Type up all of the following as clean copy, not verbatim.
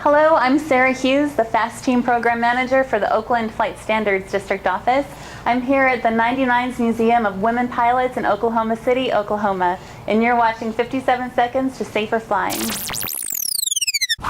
Hello, I'm Sarah Hughes, the FAASTeam Program Manager for the Oakland Flight Standards District Office. I'm here at the 99s Museum of Women Pilots in Oklahoma City, Oklahoma, and you're watching 57 Seconds to Safer Flying.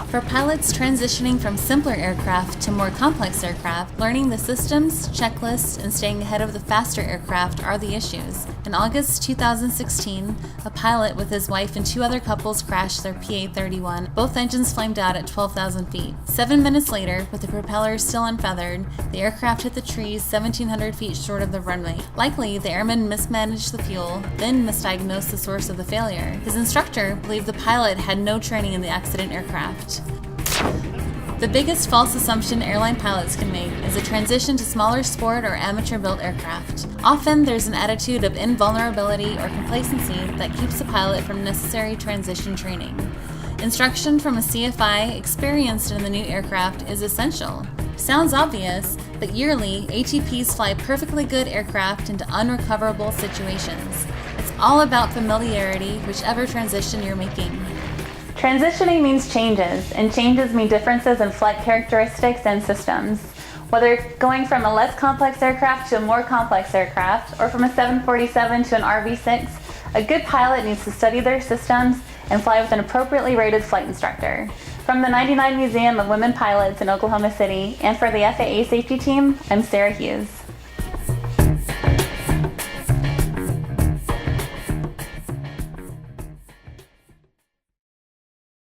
For pilots transitioning from simpler aircraft to more complex aircraft, learning the systems, checklists, and staying ahead of the faster aircraft are the issues. In August 2016, a pilot with his wife and two other couples crashed their PA31. Both engines flamed out at 12,000 feet. 7 minutes later, with the propellers still unfeathered, the aircraft hit the trees 1,700 feet short of the runway. Likely, the airman mismanaged the fuel, then misdiagnosed the source of the failure. His instructor believed the pilot had no training in the accident aircraft. The biggest false assumption airline pilots can make is a transition to smaller sport or amateur-built aircraft. Often there's an attitude of invulnerability or complacency that keeps a pilot from necessary transition training. Instruction from a CFI experienced in the new aircraft is essential. Sounds obvious, but yearly, ATPs fly perfectly good aircraft into unrecoverable situations. It's all about familiarity, whichever transition you're making. Transitioning means changes, and changes mean differences in flight characteristics and systems. Whether going from a less complex aircraft to a more complex aircraft, or from a 747 to an RV6, a good pilot needs to study their systems and fly with an appropriately rated flight instructor. From the 99 Museum of Women Pilots in Oklahoma City, and for the FAA Safety Team, I'm Sarah Hughes.